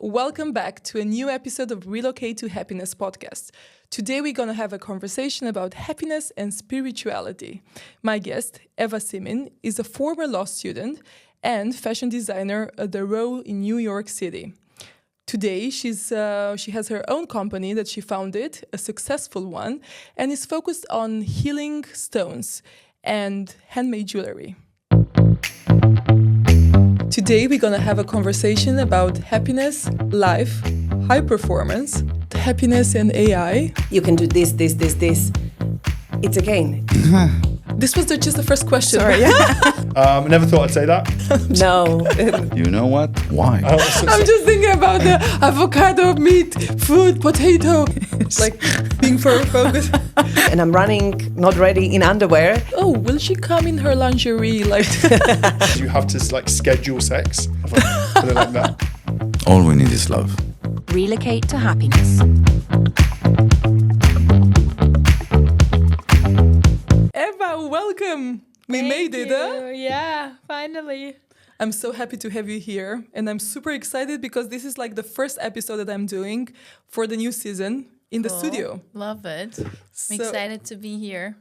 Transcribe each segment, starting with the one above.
welcome back to a new episode of Relocate to Happiness podcast. Today we're going to have a conversation about happiness and spirituality. My guest, Eva Simin, is a former law student and fashion designer at the Row in New York City. Today, she has her own company that she founded, a successful one, and is focused on healing stones and handmade jewelry. Today, we're going to have a conversation about happiness, life, high performance, happiness and AI. You can do this. It's a game. This was just the first question. Sorry. Never thought I'd say that. No. You know what? Why? I'm just thinking about the avocado, meat, food, potato. Like being very focused. And I'm running, not ready, in underwear. Oh, will she come in her lingerie? Like You have to schedule sex. Put it like that. All we need is love. Relocate to happiness. Eva, welcome. We made it, huh? Yeah, finally. I'm so happy to have you here, and I'm super excited because this is like the first episode that I'm doing for the new season in the studio. Love it. I'm So- excited to be here.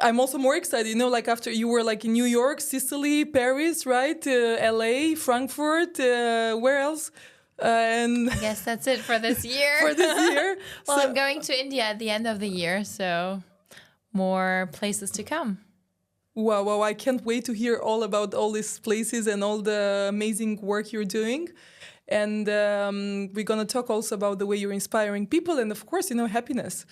I'm also more excited, you know, like after you were like in New York, Sicily, Paris, right? LA, Frankfurt, where else? And I guess that's it for this year. for this year. Well, So- I'm going to India at the end of the year, so more places to come. Wow, I can't wait to hear all about all these places and all the amazing work you're doing. And we're going to talk also about the way you're inspiring people and, of course, you know, happiness.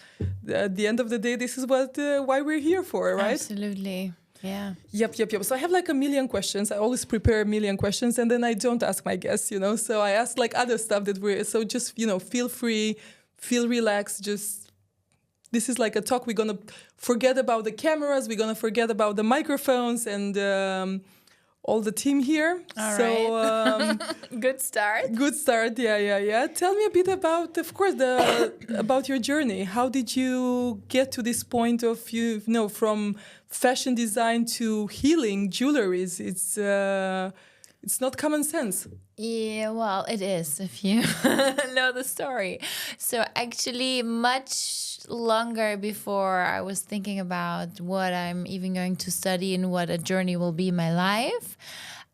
At the end of the day, this is why we're here for, right? Absolutely. Yeah. Yep. So I have like a million questions. I always prepare a million questions and then I don't ask my guests, you know. So I ask like other stuff so just, you know, feel free, feel relaxed, just... This is like a talk. We're going to forget about the cameras. We're going to forget about the microphones and all the team here. All right. Good start. Good start. Yeah. Tell me a bit about, of course, about your journey. How did you get to this point of, you know, from fashion design to healing jewelries? It's not common sense. Yeah, well, it is if you know the story. So actually, much longer before I was thinking about what I'm even going to study and what a journey will be in my life,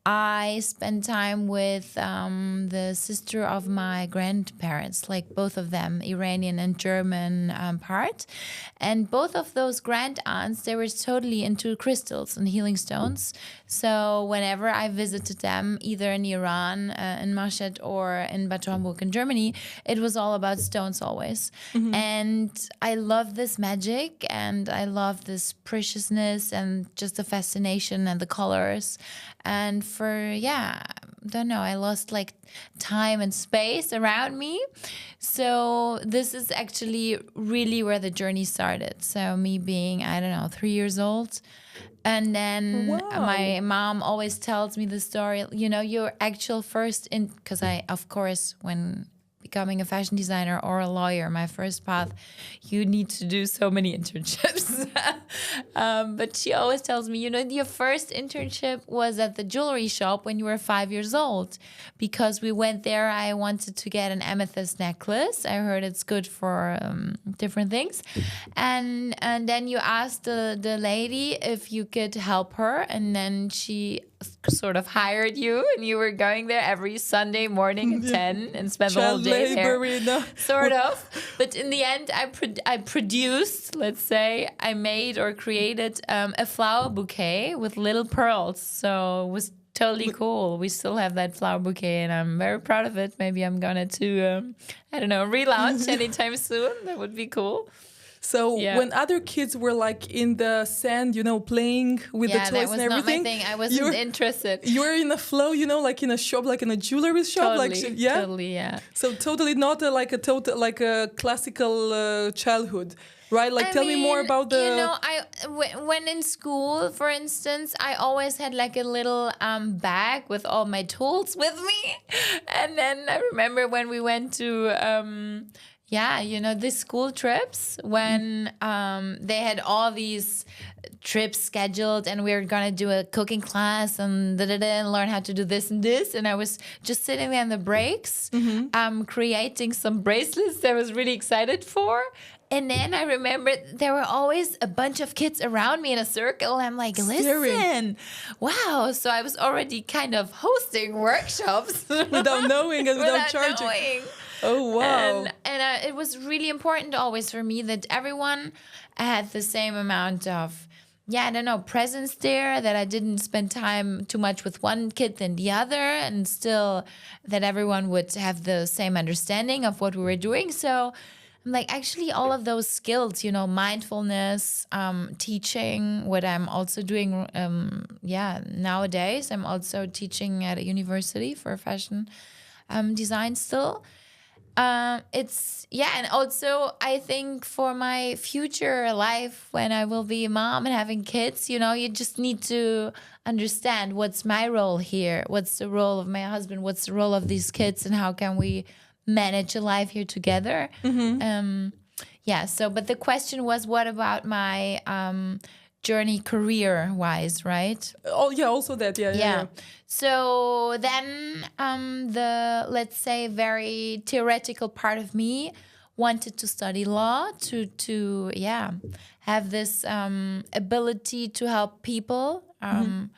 I spent time with the sister of my grandparents, like both of them, Iranian and German part. And both of those grand aunts, they were totally into crystals and healing stones. So whenever I visited them, either in Iran, in Mashhad, or in Bad Homburg in Germany, it was all about stones always. Mm-hmm. And I love this magic and I love this preciousness and just the fascination and the colors. And I lost like time and space around me. So this is actually really where the journey started. So me being, 3 years old. And then my mom always tells me the story, you know, your actual first because when becoming a fashion designer or a lawyer, my first path, you need to do so many internships. But she always tells me, you know, your first internship was at the jewelry shop when you were 5 years old, because we went there. I wanted to get an amethyst necklace. I heard it's good for different things. And then you asked the lady if you could help her, and then she sort of hired you, and you were going there every Sunday morning at 10 and spent the whole day there. Sort of. But in the end, I produced, let's say, I made or created a flower bouquet with little pearls. So it was totally cool. We still have that flower bouquet, and I'm very proud of it. Maybe I'm gonna relaunch anytime soon. That would be cool. So when other kids were like in the sand, you know, playing with the toys and everything. Yeah, that was not my thing. I wasn't interested. You were in a flow, you know, like in a shop, like in a jewelry shop. Totally, yeah. So totally not like a classical childhood. Right, like tell me more about the... You know, when in school, for instance, I always had like a little bag with all my tools with me. And then I remember when we went to Yeah, the school trips when they had all these trips scheduled and we were going to do a cooking class and learn how to do this and this. And I was just sitting there in the breaks, creating some bracelets that I was really excited for. And then I remember there were always a bunch of kids around me in a circle. I'm like, listen, wow. So I was already kind of hosting workshops. Without knowing and without charging. Knowing. Oh, wow. And it was really important always for me that everyone had the same amount of, presence there, that I didn't spend time too much with one kid than the other, and still that everyone would have the same understanding of what we were doing. So I'm like, actually, all of those skills, mindfulness, teaching, what I'm also doing, nowadays. I'm also teaching at a university for fashion design still. And also I think for my future life when I will be a mom and having kids, you just need to understand what's my role here, what's the role of my husband, what's the role of these kids, and how can we manage a life here together. But the question was, what about my journey career-wise, right? Oh, yeah, also that, yeah. So then the, let's say, very theoretical part of me wanted to study law to have this ability to help people and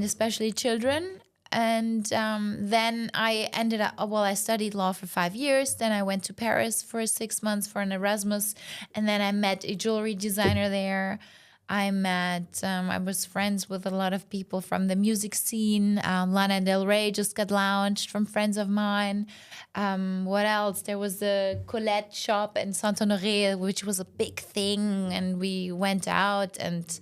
especially children. And then I ended up, I studied law for 5 years. Then I went to Paris for 6 months for an Erasmus. And then I met a jewelry designer there. I was friends with a lot of people from the music scene. Lana Del Rey just got launched from friends of mine. What else? There was the Colette shop in Saint-Honoré, which was a big thing. And we went out and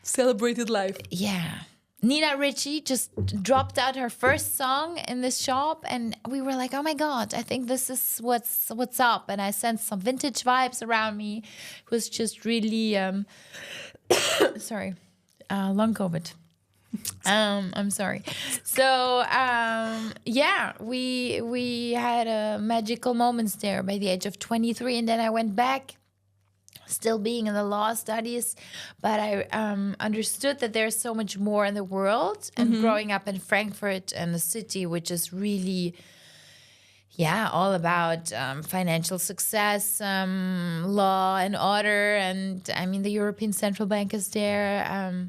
celebrated life. Yeah. Nina Ricci just dropped out her first song in this shop, and we were like, oh my God, I think this is what's up. And I sensed some vintage vibes around me. It was just really, long COVID. I'm sorry. So, we had magical moments there by the age of 23, and then I went back, still being in the law studies, but I understood that there's so much more in the world. And growing up in Frankfurt and the city, which is really, all about financial success, law and order, and I mean the European Central Bank is there.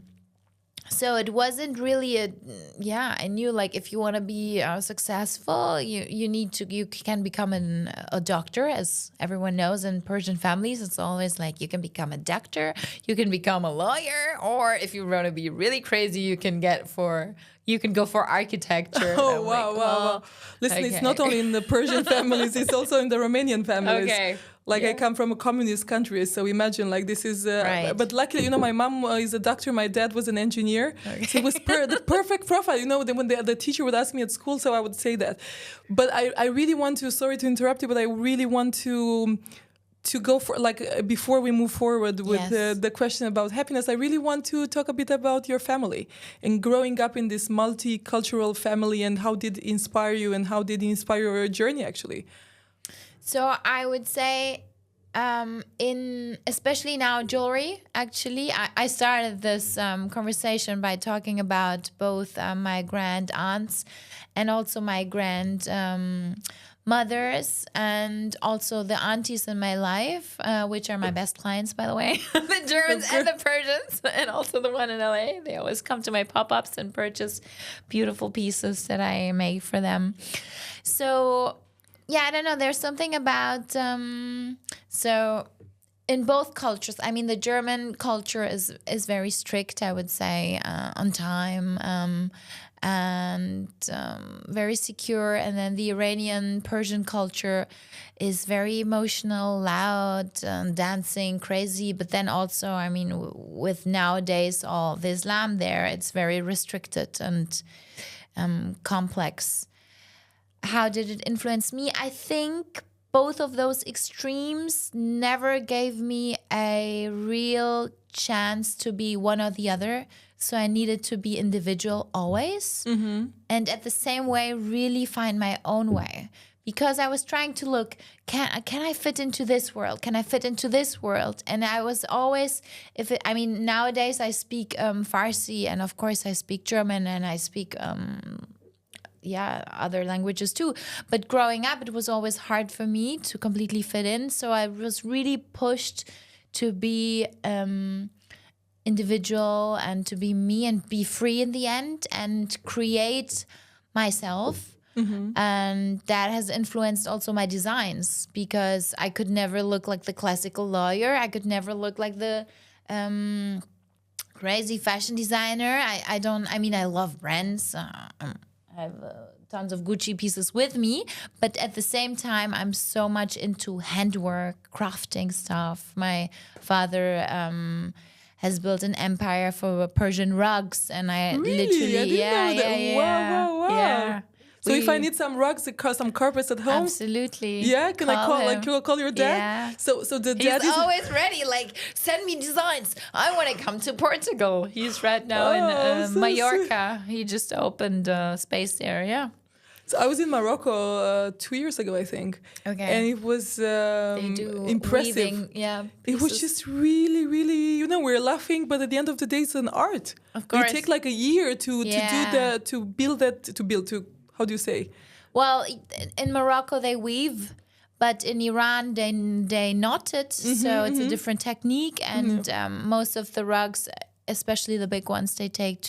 So it wasn't really I knew, like, if you want to be successful, you can become a doctor, as everyone knows in Persian families. It's always like you can become a doctor, you can become a lawyer, or if you want to be really crazy, you can go for architecture. Oh, wow. Listen, it's not only in the Persian families, it's also in the Romanian families. Okay. I come from a communist country, so imagine, like, this is... Right. But luckily, my mom is a doctor, my dad was an engineer. Okay. So it was the perfect profile, when the teacher would ask me at school, so I would say that. But I really want to, sorry to interrupt you, but I really want to go for, before we move forward with the question about happiness, I really want to talk a bit about your family and growing up in this multicultural family, and how did it inspire you, and how did it inspire your journey, actually? So I would say, especially now jewelry, actually, I started this conversation by talking about both my grand aunts and also my grand mothers, and also the aunties in my life, which are my best clients, by the way, the Germans and the Persians, and also the one in LA. They always come to my pop-ups and purchase beautiful pieces that I make for them. So... I don't know. There's something about, so in both cultures, I mean, the German culture is very strict, I would say, on time, and very secure. And then the Iranian Persian culture is very emotional, loud, dancing, crazy. But then also, I mean, with nowadays all the Islam there, it's very restricted and complex. How did it influence me? I think both of those extremes never gave me a real chance to be one or the other. So I needed to be individual always. And at the same way, really find my own way. because I was trying to look, can I fit into this world? Can I fit into this world? And I was always, nowadays I speak Farsi, and of course I speak German, and I speak other languages too. But growing up, it was always hard for me to completely fit in. So I was really pushed to be individual and to be me and be free in the end and create myself. And that has influenced also my designs, because I could never look like the classical lawyer. I could never look like the crazy fashion designer. I love brands. I have tons of Gucci pieces with me, but at the same time, I'm so much into handwork, crafting stuff. My father has built an empire for Persian rugs, and I literally, I didn't know that. Wow. Yeah. So if I need some rugs, some carpets at home, absolutely. Yeah, can I call your dad? Yeah. So the dad He's is always ready. Like, send me designs. I want to come to Portugal. He's right now in so Mallorca. He just opened a space there. Yeah. So I was in Morocco 2 years ago, I think. Okay. And it was They do impressive. weaving, It was pieces. just really, really, we're laughing, but at the end of the day, it's an art. Of course. It take like a year to do Yeah. that, to build, how do you say? Well, in Morocco they weave, but in Iran they knot it. So it's a different technique, and most of the rugs, especially the big ones, they take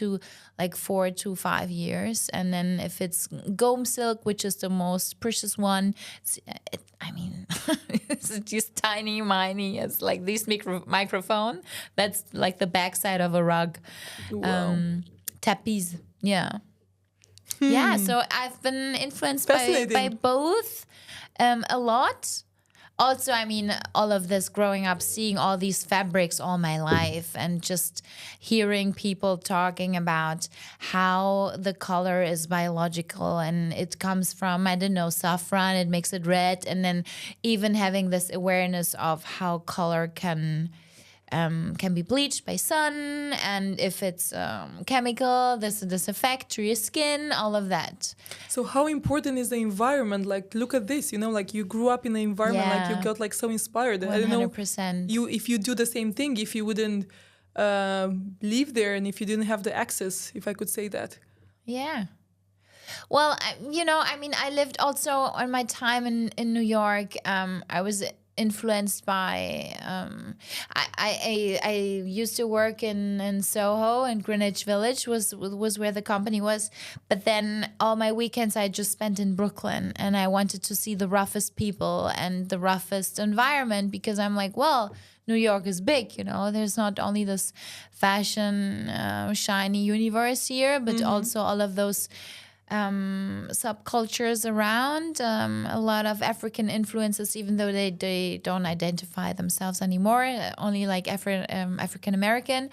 4 to 5 years. And then if it's gom silk, which is the most precious one, it's just tiny, miny. It's like this microphone. That's like the backside of a rug. Wow. Tapis, yeah. Yeah, so I've been influenced by both a lot. Also, all of this growing up, seeing all these fabrics all my life, and just hearing people talking about how the color is biological and it comes from, saffron, it makes it red. And then even having this awareness of how color can be bleached by sun, and if it's chemical, this effect to your skin, all of that. So how important is the environment? Like, look at this, like you grew up in the environment, like you got like so inspired. 100%. I don't know if you do the same thing, if you wouldn't live there, and if you didn't have the access, if I could say that. Yeah. Well, I lived also on my time in New York. I was influenced by I used to work in Soho, and Greenwich Village was where the company was, but then all my weekends I just spent in Brooklyn, and I wanted to see the roughest people and the roughest environment, because I'm like, well, New York is big, there's not only this fashion shiny universe here, but also all of those subcultures around, a lot of African influences, even though they don't identify themselves anymore, only like African American,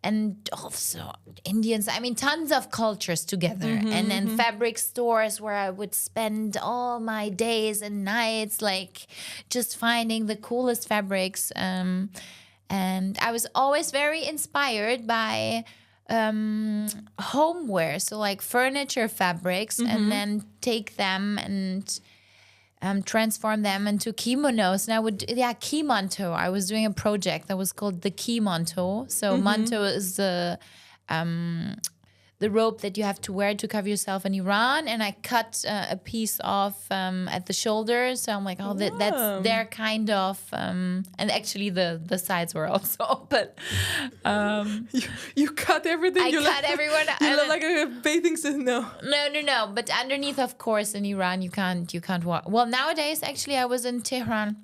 and also Indians. Tons of cultures together. And then fabric stores where I would spend all my days and nights, like just finding the coolest fabrics. And I was always very inspired by homeware, so like furniture fabrics, and then take them and transform them into kimonos. And I would, kimonto. I was doing a project that was called the kimonto. So manto is the robe that you have to wear to cover yourself in Iran, and I cut a piece off at the shoulder. So I'm like, that's their kind of, and actually the sides were also open. You cut everything. I cut everyone. You look like a bathing suit. No. But underneath, of course, in Iran, you can't walk. Well, nowadays, actually, I was in Tehran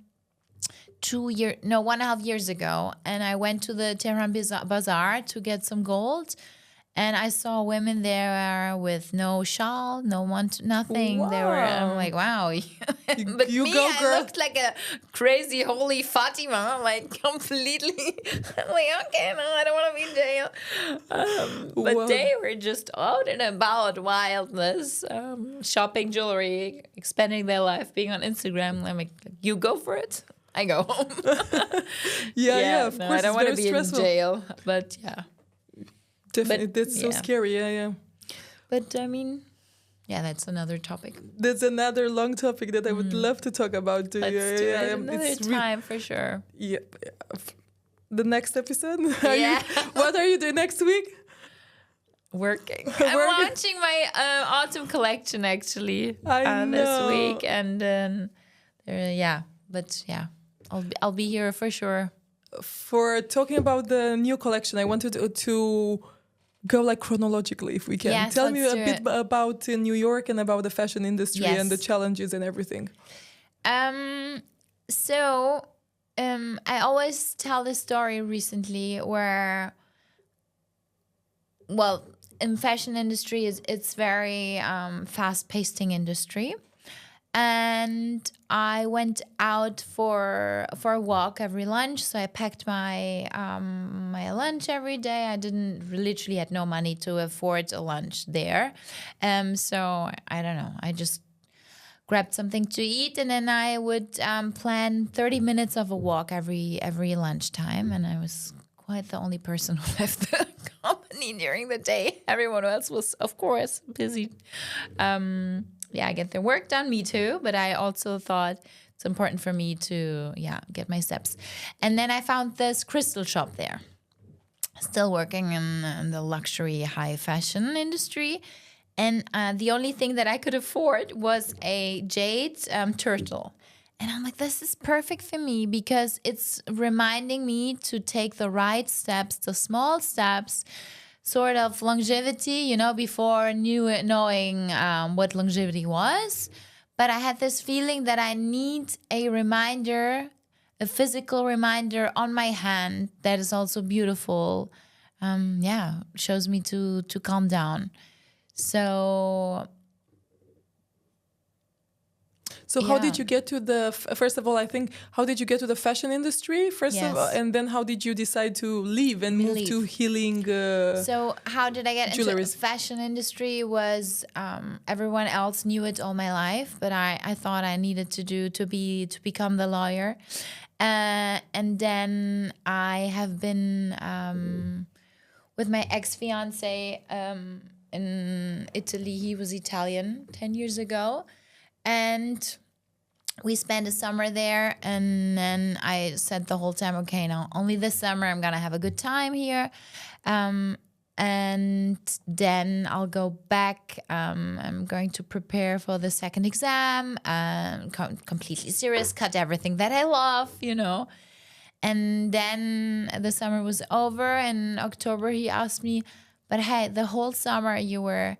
1.5 years ago, and I went to the Tehran Bazaar to get some gold. And I saw women there with no shawl, nothing. Wow. They were, I'm like, wow. But you me, go, girl. I looked like a crazy holy Fatima, like completely. I'm like, okay, no, I don't want to be in jail. But Wow. they were just out and about, wildness, shopping jewelry, expanding their life, being on Instagram. I'm like, you go for it. I go home. Yeah, of course. I don't want to be stressful. in jail, but yeah. Definitely, But, that's so yeah. scary. Yeah. But yeah, that's another topic. That's another long topic that I would love to talk about. Let's do it another time for sure. Yeah. The next episode? Yeah. What are you doing next week? Working. I'm launching my autumn collection actually this week, and then I'll be here for sure. For talking about the new collection, I wanted to go like chronologically, if we can. Yes, Tell me a let's do bit about New York and about the fashion industry Yes. and the challenges and everything. I always tell this story recently where, well, in fashion industry, it's very fast-paced industry. And I went out for a walk every lunch. So I packed my lunch every day. I literally had no money to afford a lunch there. So I don't know. I just grabbed something to eat, and then I would plan 30 minutes of a walk every lunchtime. And I was quite the only person who left the company during the day. Everyone else was, of course, busy. I get their work done, me too. But I also thought it's important for me to, get my steps. And then I found this crystal shop there. Still working in the luxury high fashion industry. And the only thing that I could afford was a jade turtle. And I'm like, this is perfect for me because it's reminding me to take the right steps, the small steps, sort of longevity, before knowing what longevity was. But I had this feeling that I need a reminder, a physical reminder on my hand that is also beautiful. Shows me to calm down. So how did you get to first of all, I think, how did you get to the fashion industry first of all, and then how did you decide to leave and move to healing? So how did I get into the fashion industry was everyone else knew it all my life, but I thought I needed to become the lawyer. And then I have been with my ex-fiance in Italy. He was Italian 10 years ago. And we spent a summer there, and then I said the whole time, okay, now only this summer I'm going to have a good time here. And then I'll go back. I'm going to prepare for the second exam, completely serious, cut everything that I love, And then the summer was over. In October, he asked me, but hey, the whole summer you were,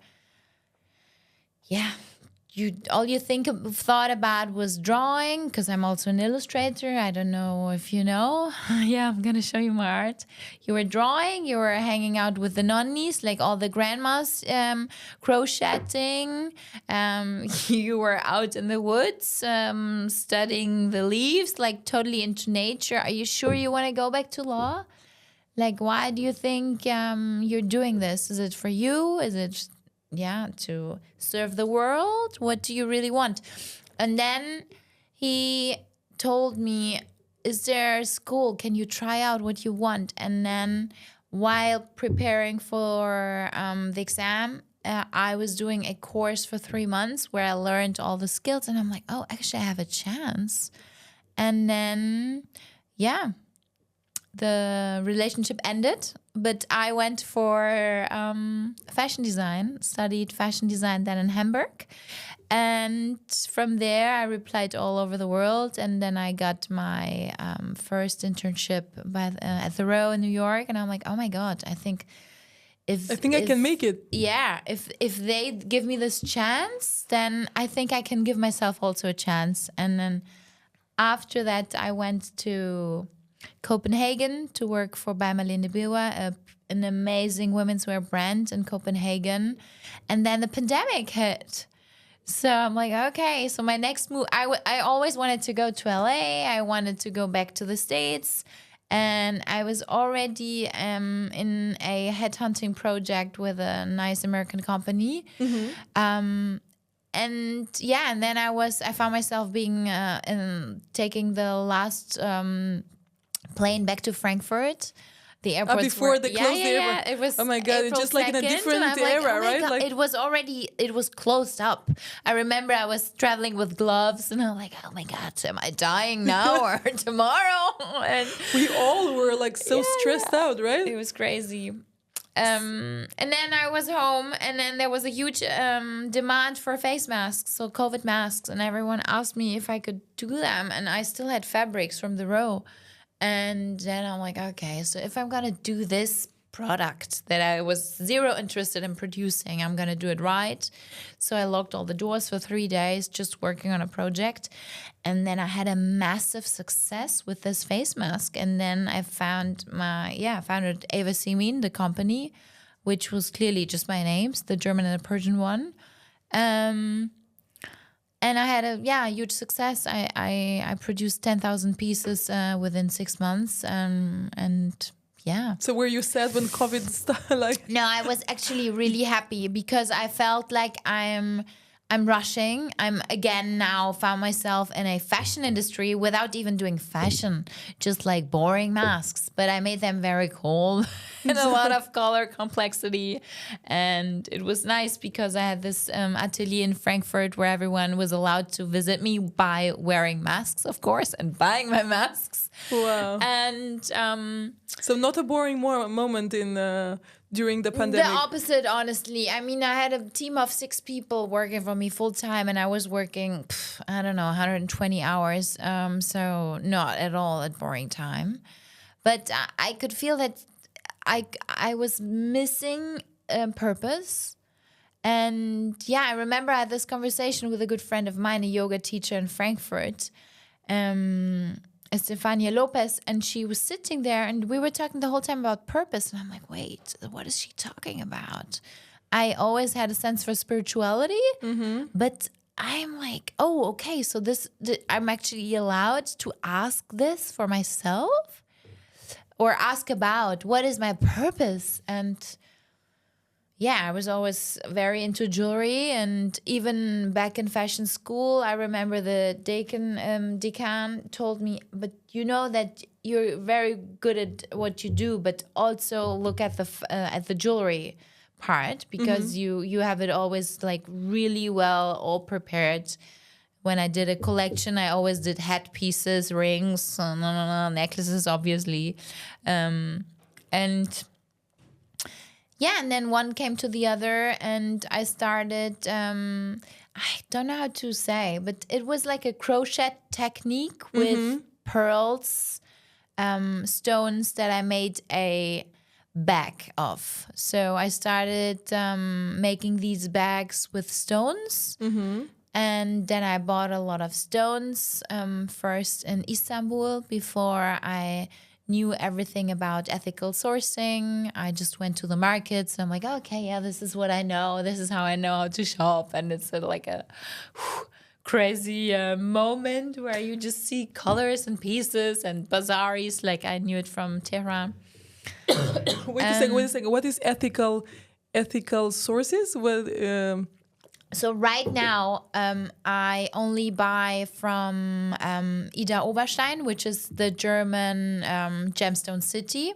all you thought about was drawing, because I'm also an illustrator. I don't know if you know. I'm going to show you my art. You were drawing, you were hanging out with the nonnies, like all the grandmas, crocheting. You were out in the woods, studying the leaves, like totally into nature. Are you sure you want to go back to law? Like, why do you think you're doing this? Is it for you? Is it to serve the world? What do you really want? And then he told me, is there a school? Can you try out what you want? And then while preparing for the exam, I was doing a course for 3 months where I learned all the skills. And I'm like, oh, actually, I have a chance. And then, the relationship ended, but I went for fashion design, studied fashion design then in Hamburg. And from there, I applied all over the world. And then I got my first internship at the Row in New York. And I'm like, oh my God, I think I can make it. Yeah, if they give me this chance, then I think I can give myself also a chance. And then after that, I went to Copenhagen to work for by Malene Buwa, an amazing women's wear brand in Copenhagen. And then the pandemic hit. So I'm like, okay, so my next move, I always wanted to go to LA. I wanted to go back to the States. And I was already in a headhunting project with a nice American company. Mm-hmm. And then I found myself being taking the last plane back to Frankfurt The airports before they closed the airport. Yeah. It was. Oh my God! It's April just like in a 2nd, different and I'm like, era, oh my right? God, Like it was closed up. I remember I was traveling with gloves, and I'm like, oh my God, am I dying now or tomorrow? And we all were like so stressed out, right? it was crazy. And then I was home, and then there was a huge demand for face masks, so COVID masks, and everyone asked me if I could do them, and I still had fabrics from the row. And then I'm like, okay, so if I'm gonna do this product that I was zero interested in producing, I'm gonna do it right. So I locked all the doors for 3 days, just working on a project. And then I had a massive success with this face mask. And then I founded Eva Simin, the company, which was clearly just my names, the German and the Persian one. And I had a huge success. I produced 10,000 pieces within 6 months, and yeah. So were you sad when COVID started? Like No, I was actually really happy because I felt like I'm rushing. I'm again now found myself in a fashion industry without even doing fashion, just like boring masks. But I made them very cool and a lot of color complexity. And it was nice because I had this atelier in Frankfurt where everyone was allowed to visit me by wearing masks, of course, and buying my masks. wow. And So not a boring moment in during the pandemic. the opposite, honestly. I mean, I had a team of 6 people working for me full time, and I was working, 120 hours. So not at all a boring time. But I could feel that I was missing purpose. And yeah, I remember I had this conversation with a good friend of mine, a yoga teacher in Frankfurt, Estefania Lopez, and she was sitting there and we were talking the whole time about purpose. And I'm like, wait, what is she talking about? I always had a sense for spirituality, but I'm like, oh, okay, so I'm actually allowed to ask this for myself or ask about what is my purpose. And yeah, I was always very into jewelry, and even back in fashion school, I remember the decan told me, but you know that you're very good at what you do, but also look at the jewelry part, because you have it always like really well all prepared. When I did a collection, I always did headpieces, rings, necklaces, obviously, and yeah, and then one came to the other, and I started, I don't know how to say, but it was like a crochet technique with pearls, stones that I made a bag of. So I started making these bags with stones. And then I bought a lot of stones, first in Istanbul before I knew everything about ethical sourcing. I just went to the markets. And I'm like, okay, yeah, this is what I know. This is how I know how to shop. And it's like a crazy moment where you just see colors and pieces and bazaars. Like I knew it from Tehran. Wait a second. What is ethical sources? Well, So right now, I only buy from Ida Oberstein, which is the German gemstone city.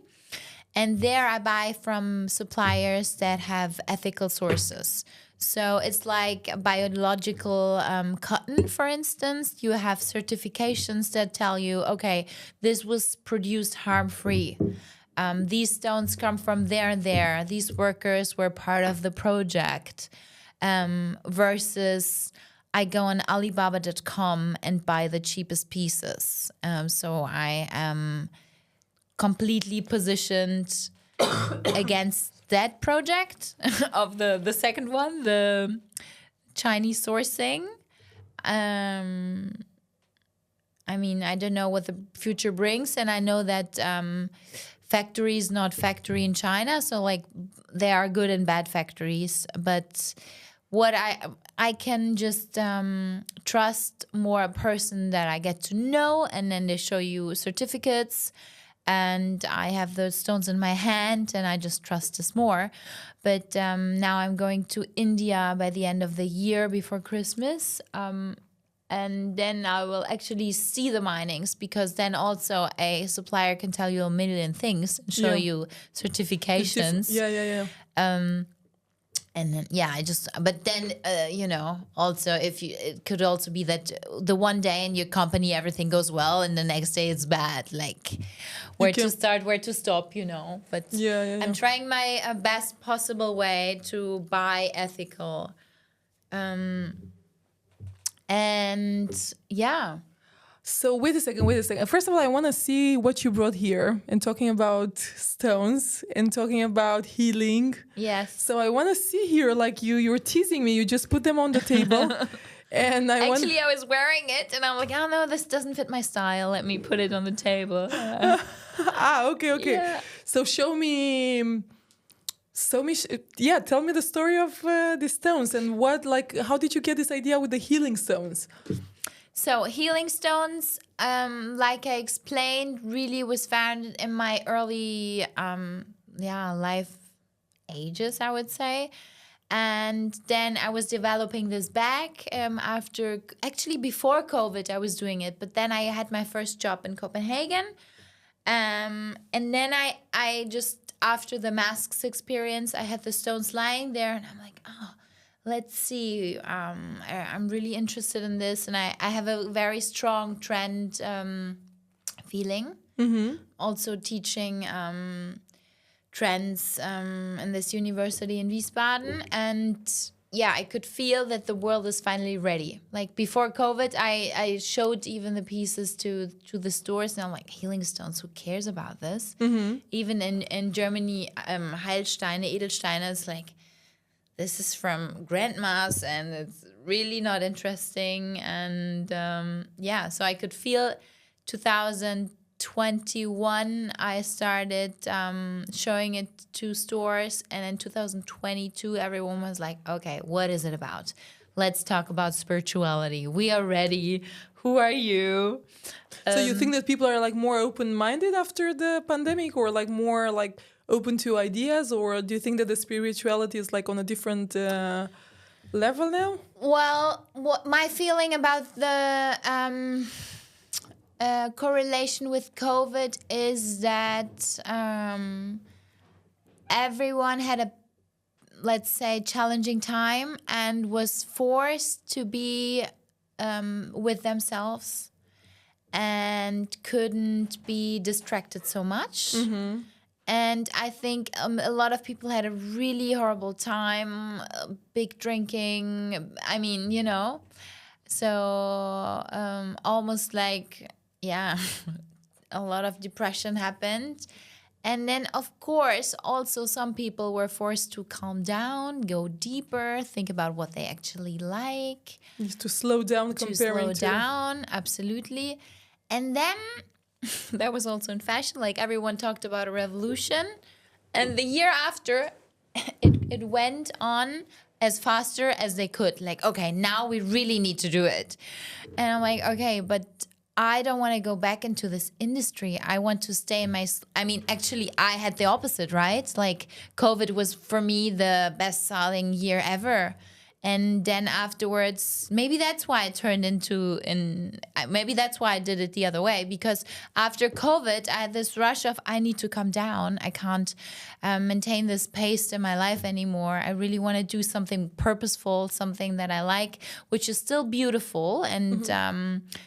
And there I buy from suppliers that have ethical sources. So it's like biological cotton, for instance. You have certifications that tell you, okay, this was produced harm-free. These stones come from there and there. These workers were part of the project. Versus I go on Alibaba.com and buy the cheapest pieces. So I am completely positioned against that project of the second one, the Chinese sourcing. I mean, I don't know what the future brings, and I know that factory is not factory in China, so like there are good and bad factories, but what I can just trust more a person that I get to know, and then they show you certificates, and I have those stones in my hand, and I just trust this more. But now I'm going to India by the end of the year before Christmas, and then I will actually see the minings, because then also a supplier can tell you a million things and show you certifications. Yeah. And then, but then, also it could also be that the one day in your company, everything goes well, and the next day it's bad. Like where to start, where to stop, But I'm trying my best possible way to buy ethical. So wait a second. First of all, I want to see what you brought here, and talking about stones and talking about healing. Yes. So I want to see here, like you were teasing me. You just put them on the table, and I was wearing it, and I'm like, oh no, this doesn't fit my style. Let me put it on the table. Okay. Yeah. So tell me the story of the stones, and how did you get this idea with the healing stones? So healing stones, like I explained, really was found in my early life ages, I would say. And then I was developing this bag before COVID, I was doing it. But then I had my first job in Copenhagen. And then I just, after the masks experience, I had the stones lying there, and I'm like, oh, let's see. I'm really interested in this, and I have a very strong trend feeling. Mm-hmm. Also teaching trends in this university in Wiesbaden, and I could feel that the world is finally ready. Like before COVID, I showed even the pieces to the stores, and I'm like, healing stones, who cares about this? Mm-hmm. Even in Germany, Heilsteine, Edelsteine is like, this is from grandmas, and it's really not interesting. And so I could feel 2021, I started showing it to stores. And in 2022, everyone was like, okay, what is it about? Let's talk about spirituality. We are ready. Who are you? So you think that people are like more open-minded after the pandemic, or like more like open to ideas, or do you think that the spirituality is like on a different level now? Well, what my feeling about the correlation with COVID is that everyone had a, let's say, challenging time and was forced to be with themselves and couldn't be distracted so much. Mm-hmm. And I think a lot of people had a really horrible time, big drinking. I mean, so almost like, a lot of depression happened. And then, of course, also some people were forced to calm down, go deeper, think about what they actually like. To slow down, absolutely. And then that was also in fashion. Like everyone talked about a revolution. And the year after, it went on as faster as they could. Like, okay, now we really need to do it. And I'm like, okay, but I don't want to go back into this industry. I want to stay in actually, I had the opposite, right? Like COVID was for me the best-selling year ever. And then afterwards, maybe that's why it maybe that's why I did it the other way. Because after COVID, I had this rush of, I need to come down. I can't maintain this pace in my life anymore. I really want to do something purposeful, something that I like, which is still beautiful and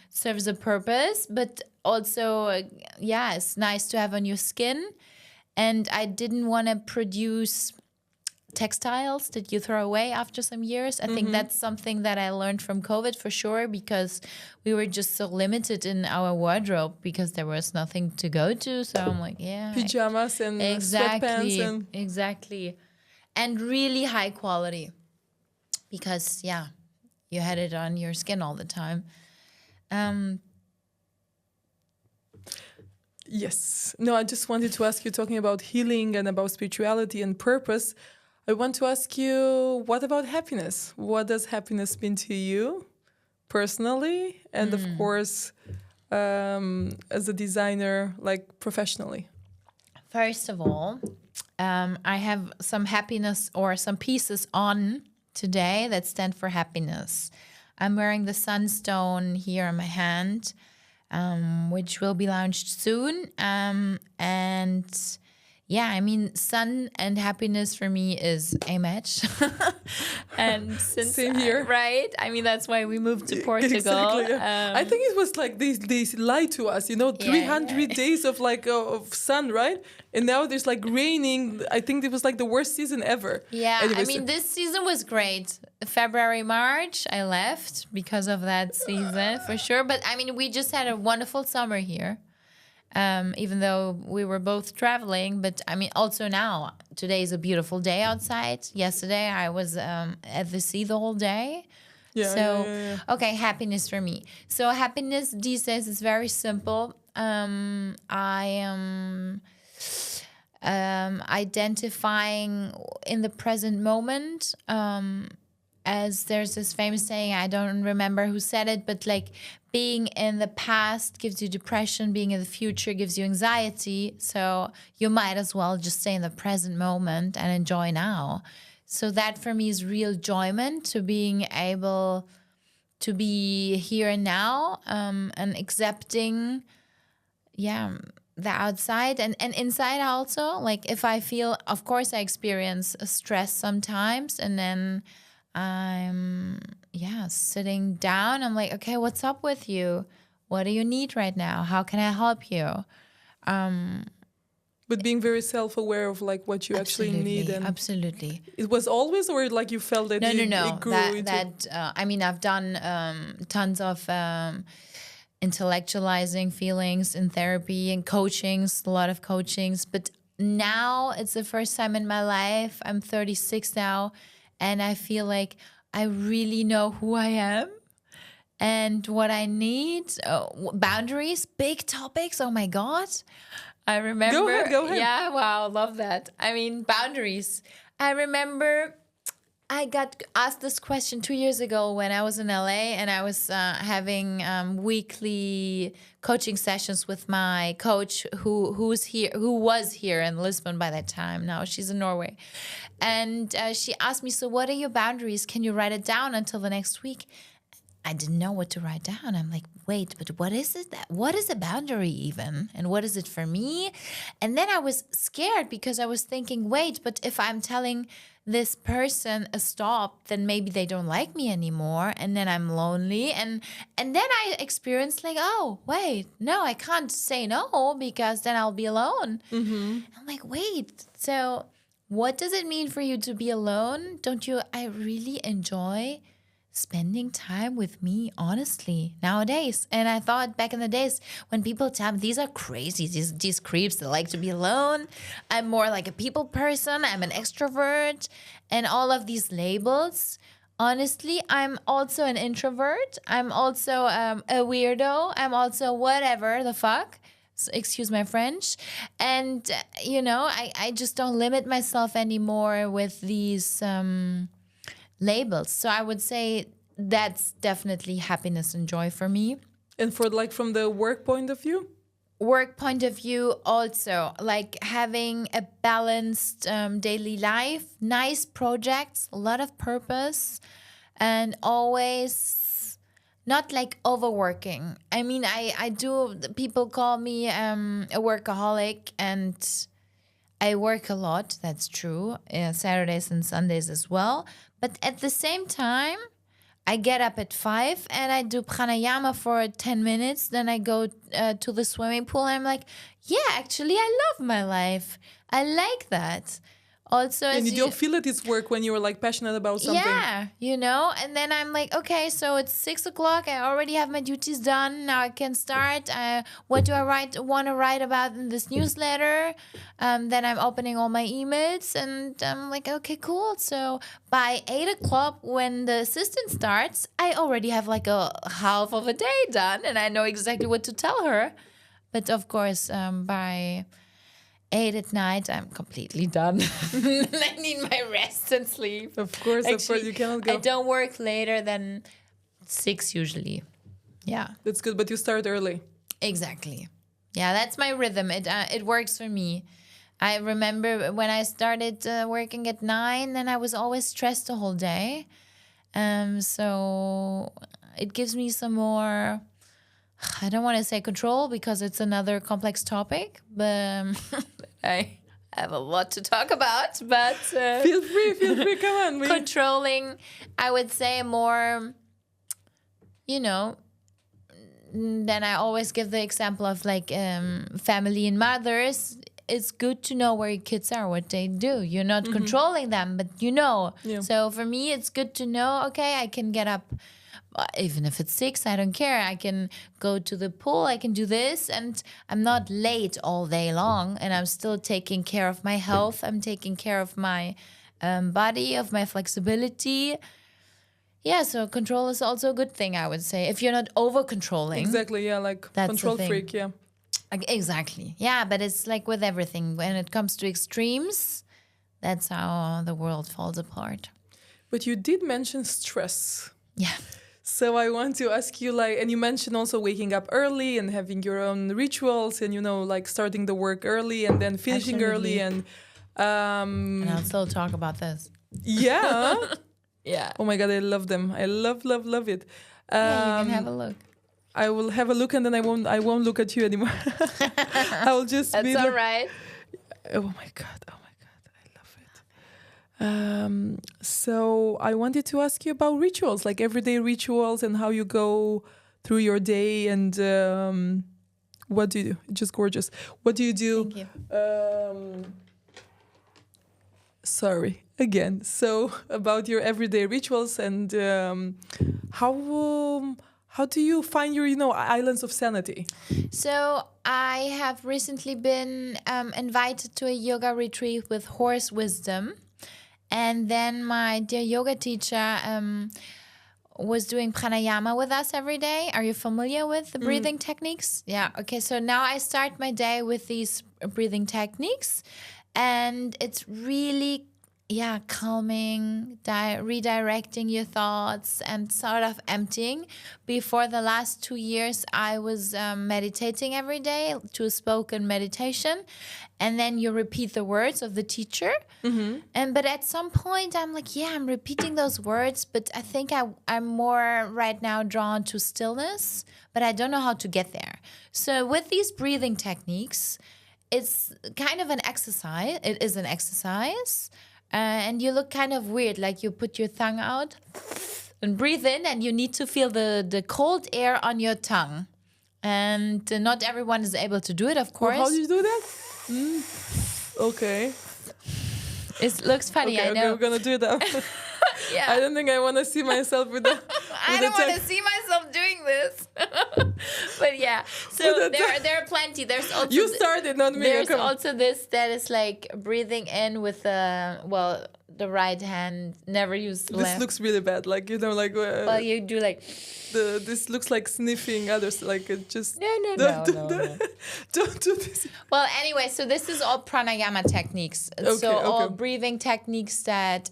serves a purpose. But also, it's nice to have on your skin. And I didn't want to produce textiles that you throw away after some years. I think that's something that I learned from COVID for sure, because we were just so limited in our wardrobe because there was nothing to go to. So I'm like, pajamas and sweatpants and exactly, and really high quality, because you had it on your skin all the time. Yes. No, I just wanted to ask you, talking about healing and about spirituality and purpose, I want to ask you, what about happiness? What does happiness mean to you personally? And of course, as a designer, like professionally? First of all, I have some happiness or some pieces on today that stand for happiness. I'm wearing the sunstone here on my hand, which will be launched soon. And yeah, I mean, sun and happiness for me is a match. And since Same here. right? I mean, that's why we moved to Portugal. Exactly, yeah. I think it was like they lied to us, 300 days of like of sun, right? And now there's like raining. I think it was like the worst season ever. Yeah, Anyways, I mean, this season was great. February, March, I left because of that season for sure. But I mean, we just had a wonderful summer here. Even though we were both traveling, but I mean, also now, today is a beautiful day outside. Yesterday, I was at the sea the whole day. Yeah. Okay, happiness for me. So happiness these days is very simple. I am identifying in the present moment. As there's this famous saying, I don't remember who said it, but like being in the past gives you depression, being in the future gives you anxiety. So you might as well just stay in the present moment and enjoy now. So that for me is real enjoyment, to being able to be here and now, and accepting, the outside and inside also. Like if I feel, of course I experience stress sometimes, and then I'm sitting down. I'm like, okay, what's up with you? What do you need right now? How can I help you? But being very self-aware of like what you actually need. And absolutely. It was always, or like you felt that it grew I mean, I've done tons of intellectualizing feelings in therapy and coachings, a lot of coachings. But now it's the first time in my life. I'm 36 now. And I feel like I really know who I am and what I need. Boundaries, big topics. Oh my God. I remember. Go ahead. Yeah, wow, love that. I mean, boundaries. I remember I got asked this question 2 years ago when I was in LA, and I was having weekly coaching sessions with my coach who was here in Lisbon by that time. Now she's in Norway. And she asked me, so what are your boundaries? Can you write it down until the next week? I didn't know what to write down. I'm like, wait, but what is it? What is a boundary even? And what is it for me? And then I was scared because I was thinking, wait, but if I'm telling this person a stop, then maybe they don't like me anymore. And then I'm lonely. And then I experienced like, oh, wait, no, I can't say no because then I'll be alone. Mm-hmm. I'm like, wait, so what does it mean for you to be alone? I really enjoy spending time with me, honestly, nowadays. And I thought back in the days when people tell me these are crazy, these creeps that like to be alone. I'm more like a people person. I'm an extrovert and all of these labels. Honestly, I'm also an introvert. I'm also a weirdo. I'm also whatever the fuck. So, excuse my French. And, I just don't limit myself anymore with these labels. So I would say that's definitely happiness and joy for me. And for like from the work point of view? Work point of view also, like having a balanced daily life, nice projects, a lot of purpose, and always not like overworking. I mean, I do, people call me a workaholic, and I work a lot, that's true, Saturdays and Sundays as well. But at the same time, I get up at 5 and I do pranayama for 10 minutes. Then I go to the swimming pool. And I'm like, yeah, actually, I love my life. I like that. Also, and you don't feel it is work when you're like passionate about something. Yeah, and then I'm like, okay, so it's 6 o'clock. I already have my duties done. Now I can start. What do I want to write about in this newsletter? Then I'm opening all my emails, and I'm like, okay, cool. So by 8 o'clock, when the assistant starts, I already have like a half of a day done, and I know exactly what to tell her. But of course, by 8 at night, I'm completely done. I need my rest and sleep. Of course, you cannot go. I don't work later than 6 usually. Yeah. That's good, but you start early. Exactly. Yeah, that's my rhythm. It works for me. I remember when I started working at 9, then I was always stressed the whole day. So it gives me some more, I don't want to say control because it's another complex topic, but I have a lot to talk about, but Feel free, come on. Controlling, I would say more, then I always give the example of like family and mothers. It's good to know where your kids are, what they do. You're not controlling them, but Yeah. So for me, it's good to know, okay, I can get up, even if it's 6, I don't care. I can go to the pool, I can do this, and I'm not late all day long, and I'm still taking care of my health. I'm taking care of my body, of my flexibility. Yeah, so control is also a good thing, I would say. If you're not over-controlling. Exactly, yeah, like That's control the thing. freak, yeah. Exactly. Yeah, but it's like with everything. When it comes to extremes, that's how the world falls apart. But you did mention stress. Yeah. So I want to ask you, like, and you mentioned also waking up early and having your own rituals and, like starting the work early and then finishing early. And I'll still talk about this. Yeah. Yeah. Oh my God, I love them. I love it. Yeah, you can have a look. I will have a look and then I won't look at you anymore. I will just That's be all like, right. Oh my God, I love it. So I wanted to ask you about rituals, like everyday rituals and how you go through your day and what do you do? Just gorgeous. What do you do? Thank you. Sorry, again. So about your everyday rituals and how do you find your, islands of sanity? So I have recently been invited to a yoga retreat with horse wisdom. And then my dear yoga teacher was doing pranayama with us every day. Are you familiar with the breathing techniques? Yeah. Okay. So now I start my day with these breathing techniques. And it's really, calming, redirecting your thoughts and sort of emptying. Before the last 2 years, I was meditating every day to a spoken meditation. And then you repeat the words of the teacher. But at some point, I'm like, I'm repeating those words, but I think I'm more right now drawn to stillness, but I don't know how to get there. So with these breathing techniques, it's kind of an exercise. It is an exercise. And you look kind of weird, like you put your tongue out and breathe in, and you need to feel the cold air on your tongue. And not everyone is able to do it, of course. Well, how do you do that? Okay. It looks funny, Okay, I know. we're going to do that. Yeah. I don't think I want to see myself with the... I don't want to see myself doing this. But yeah, so there are plenty. There's also You started, not me. There's also this that is like breathing in with the right hand. Never use the left. This looks really bad. Like, Well, you do like... this looks like sniffing others. Like, it just... No. Don't do this. Well, anyway, so this is all pranayama techniques. So all breathing techniques that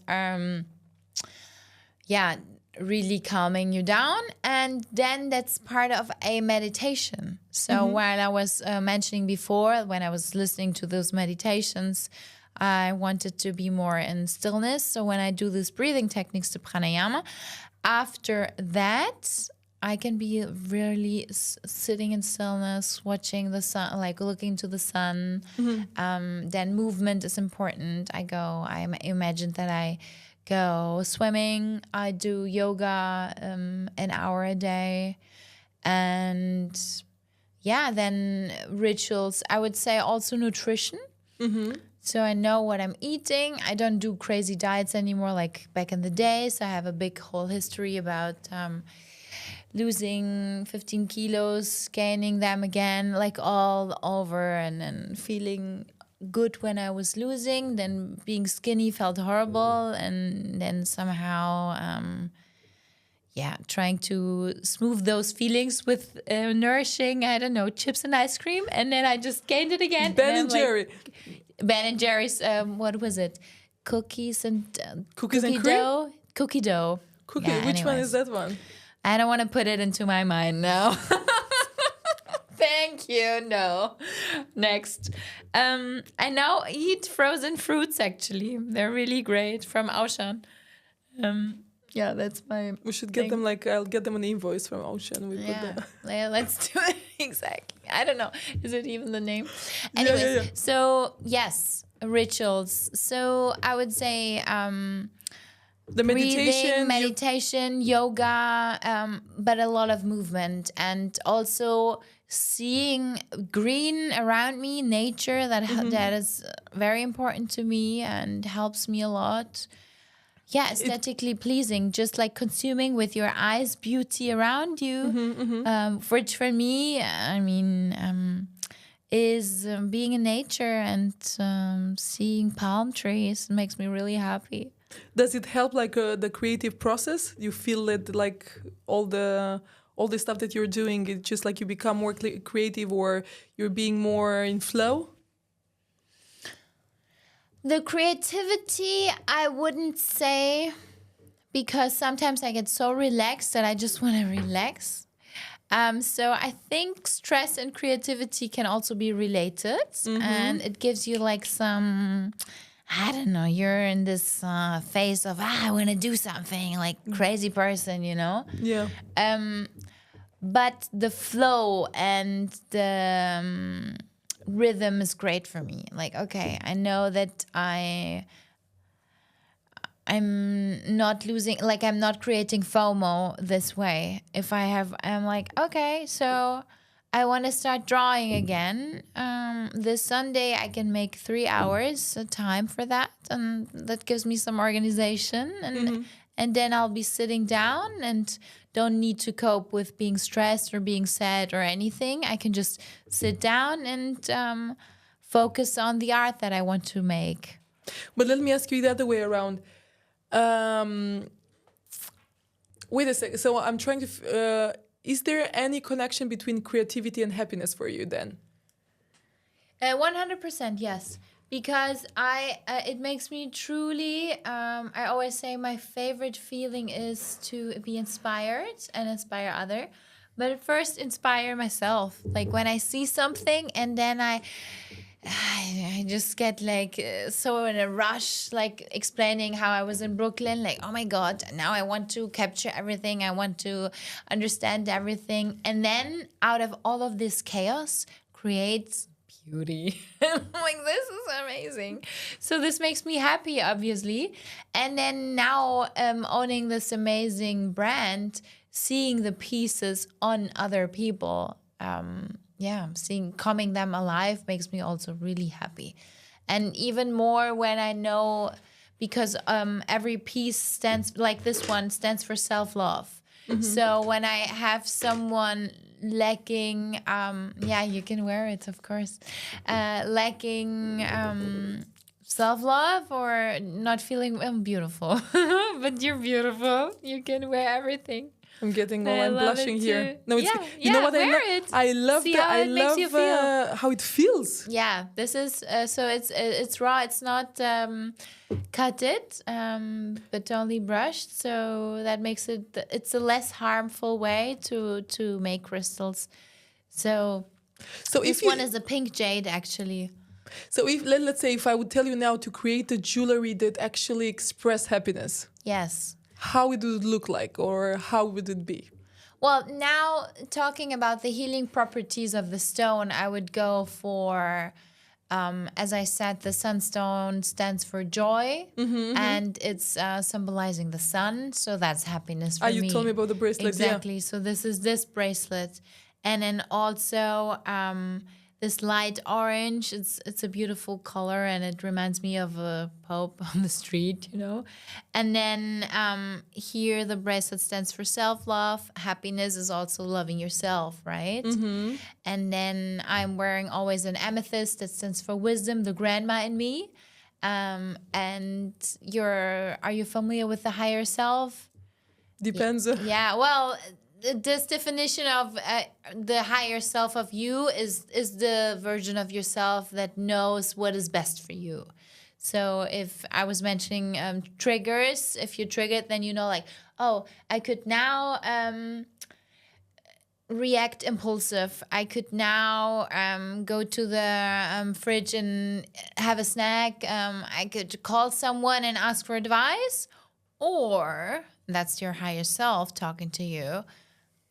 really calming you down, and then that's part of a meditation. So while I was mentioning before, when I was listening to those meditations, I wanted to be more in stillness. So when I do these breathing techniques, the pranayama, after that I can be really sitting in stillness, watching the sun, like looking to the sun. Then movement is important. I imagine that I go swimming, I do yoga an hour a day, and then rituals. I would say also nutrition. So I know what I'm eating. I don't do crazy diets anymore like back in the days. I have a big whole history about losing 15 kilos, gaining them again, like all over, and then feeling good when I was losing, then being skinny felt horrible, and then somehow trying to smooth those feelings with nourishing, I don't know, chips and ice cream, and then I just gained it again. Ben and Jerry's, what was it? Cookies and cookies and cream? Dough? Cookie dough. Cookie. Yeah, Which one is that one? I don't want to put it into my mind now. Thank you. No. Next. I now eat frozen fruits, actually. They're really great from Auchan. Yeah, that's my. We should get them I'll get them an invoice from Ocean. We put Yeah, let's do it. Exactly. I don't know. Is it even the name? Anyways, yeah. so yes, rituals. So I would say the breathing, meditation, yoga, but a lot of movement, and also seeing green around me, nature. That is very important to me and helps me a lot. Yeah, aesthetically pleasing, just like consuming with your eyes beauty around you. Which for me, I mean, is being in nature and seeing palm trees makes me really happy. Does it help the creative process? You feel it like all the stuff that you're doing, it's just like you become more creative or you're being more in flow? The creativity, I wouldn't say, because sometimes I get so relaxed that I just want to relax. So I think stress and creativity can also be related, and it gives you like some, I don't know, you're in this phase of, I want to do something, like crazy person, you know? Yeah. But the flow and the rhythm is great for me. Like, okay, I know that I'm not losing, like I'm not creating FOMO this way. If I'm like, okay, so I want to start drawing again. This Sunday I can make 3 hours time for that, and that gives me some organization, and then I'll be sitting down and don't need to cope with being stressed or being sad or anything. I can just sit down and focus on the art that I want to make. But let me ask you the other way around. Wait a second. So I'm trying to... is there any connection between creativity and happiness for you then? 100%, yes. Because it makes me truly, I always say my favorite feeling is to be inspired and inspire other. But first inspire myself. Like when I see something and then I just get like so in a rush, like explaining how I was in Brooklyn, like, oh my God, now I want to capture everything. I want to understand everything. And then out of all of this chaos creates beauty. I'm like, this is amazing. So this makes me happy, obviously. And then now owning this amazing brand, seeing the pieces on other people, coming them alive makes me also really happy. And even more when I know, because every piece stands, like this one stands for self-love. So when I have someone lacking, you can wear it, of course, lacking self-love or not feeling beautiful, but you're beautiful, you can wear everything. I'm getting all, I'm blushing here. Too. No, it's, you know what I love? I love how it feels. Yeah, this is so it's raw. It's not cut it, but only brushed. So that makes it's a less harmful way to make crystals. So this one is a pink jade, actually. So if let's say if I would tell you now to create a jewelry that actually express happiness. Yes. How would it look like, or how would it be? Well, now talking about the healing properties of the stone, I would go for, as I said, the sunstone stands for joy, and it's symbolizing the sun. So that's happiness for me. You told me about the bracelet. Exactly. Yeah. So this is this bracelet. And then also this light orange, it's a beautiful color, and it reminds me of a pope on the street, you know. And then here the bracelet stands for self-love. Happiness is also loving yourself, right? And then I'm wearing always an amethyst that stands for wisdom, the grandma in me. And are you familiar with the higher self? Depends. Yeah, well, this definition of the higher self of you is the version of yourself that knows what is best for you. So if I was mentioning triggers, if you're triggered, then you know, like, oh, I could now react impulsive. I could now go to the fridge and have a snack. I could call someone and ask for advice. Or that's your higher self talking to you,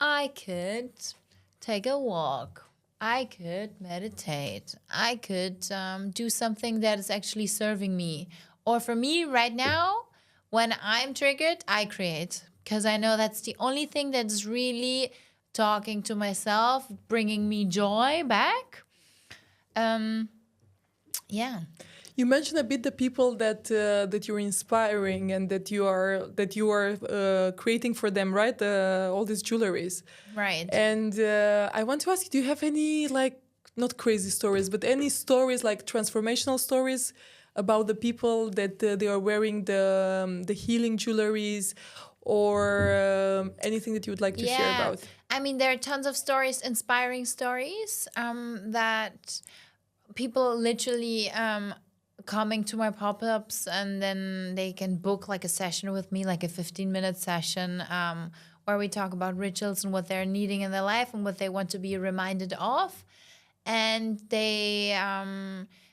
I could take a walk. I could meditate. I could do something that is actually serving me. Or for me right now, when I'm triggered, I create. Because I know that's the only thing that's really talking to myself, bringing me joy back. Yeah. You mentioned a bit the people that you're inspiring and that you are creating for them, right? All these jewelries. Right. And I want to ask you, do you have any, like, not crazy stories, but any stories, like transformational stories about the people that they are wearing the healing jewelries, or anything that you would like to share about? I mean, there are tons of stories, inspiring stories that people literally coming to my pop-ups, and then they can book like a session with me, like a 15-minute session where we talk about rituals and what they're needing in their life and what they want to be reminded of. And they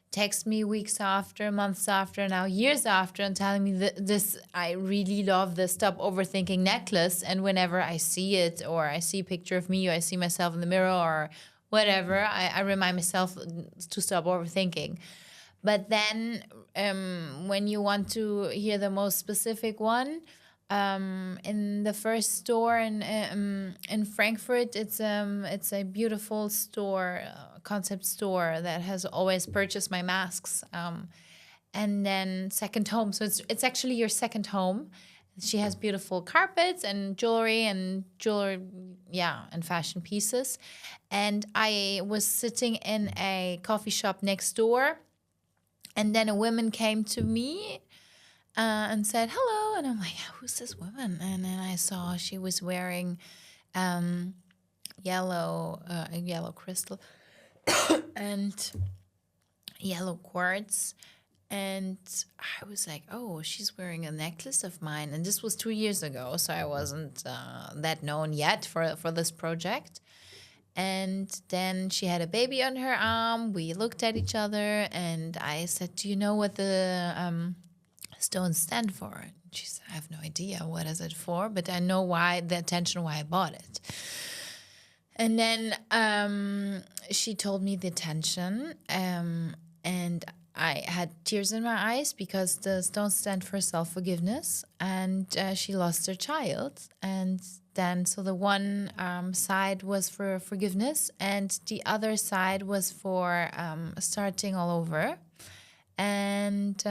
text me weeks after, months after, now years after, and telling me this, I really love this Stop Overthinking necklace. And whenever I see it, or I see a picture of me, or I see myself in the mirror or whatever, I remind myself to stop overthinking. But then when you want to hear the most specific one, in the first store in Frankfurt, it's a beautiful store, concept store that has always purchased my masks. And then second home, so it's actually your second home. She has beautiful carpets and jewelry, and fashion pieces. And I was sitting in a coffee shop next door, and then a woman came to me and said hello, and I'm like, who's this woman? And then I saw she was wearing yellow crystal and yellow quartz. And I was like, oh, she's wearing a necklace of mine. And this was 2 years ago, so I wasn't that known yet for this project. And then she had a baby on her arm. We looked at each other, and I said, do you know what the stones stand for? And she said, I have no idea. What is it for? But I know why I bought it. And then she told me the intention, and I had tears in my eyes because the stones stand for self-forgiveness, and she lost her child. And then, so the one side was for forgiveness, and the other side was for starting all over and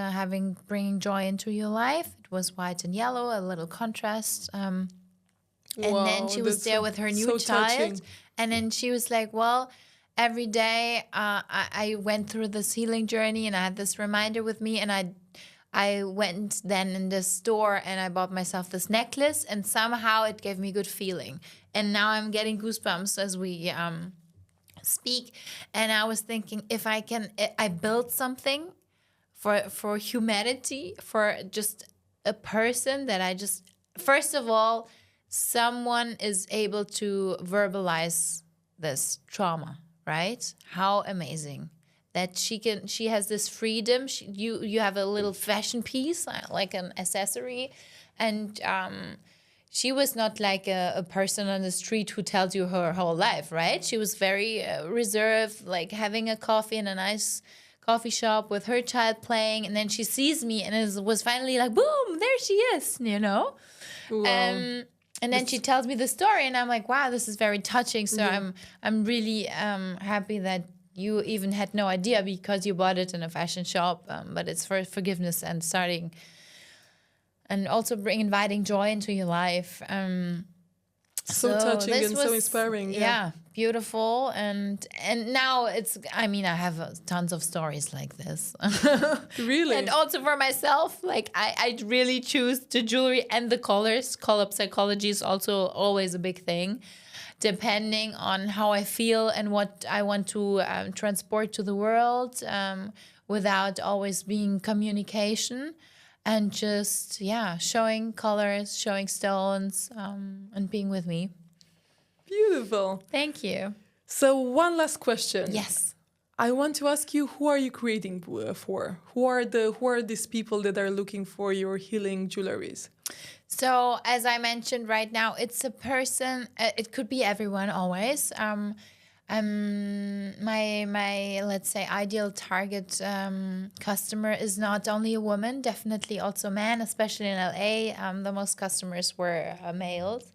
bringing joy into your life. It was white and yellow, a little contrast. And then she was there with her new child. Touching. And then she was like, well, every day I went through this healing journey, and I had this reminder with me, and I went then in this store and I bought myself this necklace, and somehow it gave me good feeling. And now I'm getting goosebumps as we speak. And I was thinking, if I built something for humanity, for just a person that first of all, someone is able to verbalize this trauma, right? How amazing that she has this freedom. You have a little fashion piece, like an accessory, and she was not like a person on the street who tells you her whole life, right? She was very reserved, like having a coffee in a nice coffee shop with her child playing, and then she sees me, and it was finally like, boom, there she is, you know? Wow. And then she tells me the story, and I'm like, wow, this is very touching. So I'm really happy that you even had no idea because you bought it in a fashion shop. But it's for forgiveness and starting, and also inviting joy into your life. So touching and so inspiring. Yeah, beautiful. And now I have tons of stories like this. Really? And also for myself, like I really choose the jewelry and the colors. Color psychology is also always a big thing, depending on how I feel and what I want to transport to the world, without always being communication. And just, showing colors, showing stones, and being with me. Beautiful. Thank you. So one last question. Yes. I want to ask you, who are you creating for? Who are these people that are looking for your healing jewelries? So as I mentioned right now, it's a person, it could be everyone always. My let's say ideal target customer is not only a woman, definitely also a man, especially in LA. The most customers were males.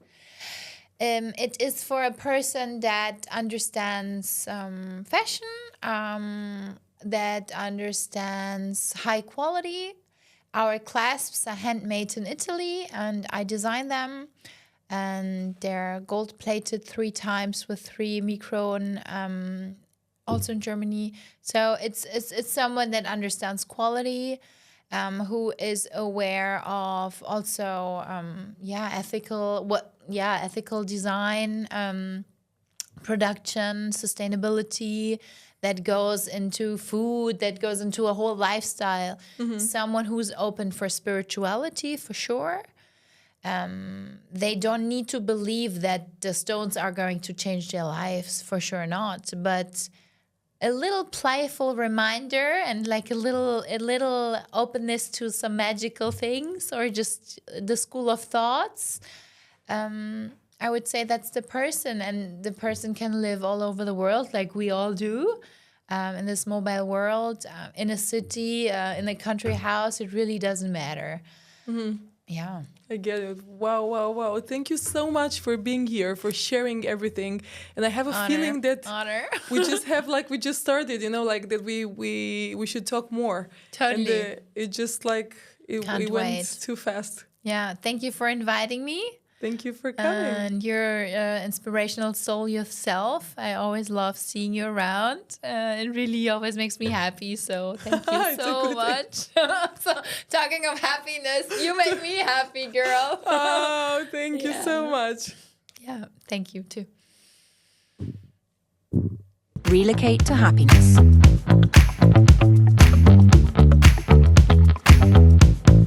It is for a person that understands fashion, that understands high quality. Our clasps are handmade in Italy, and I designed them. And they're gold plated 3 times with 3 micron, also in Germany. So it's someone that understands quality, who is aware of also ethical design, production, sustainability that goes into food, that goes into a whole lifestyle. Someone who's open for spirituality, for sure. They don't need to believe that the stones are going to change their lives, for sure not. But a little playful reminder and like a little openness to some magical things, or just the school of thoughts. I would say that's the person, and the person can live all over the world like we all do. In this mobile world, in a city, in a country house, it really doesn't matter. Yeah. I get it. Wow. Thank you so much for being here, for sharing everything. And I have a feeling that we just started, like that we should talk more. Totally. And it just like, it went too fast. Yeah. Thank you for inviting me. Thank you for coming. And you're inspirational soul yourself. I always love seeing you around. It really always makes me happy. So thank you so much. So talking of happiness, you make me happy, girl. Oh, thank you so much. Yeah, thank you too. Relocate to happiness.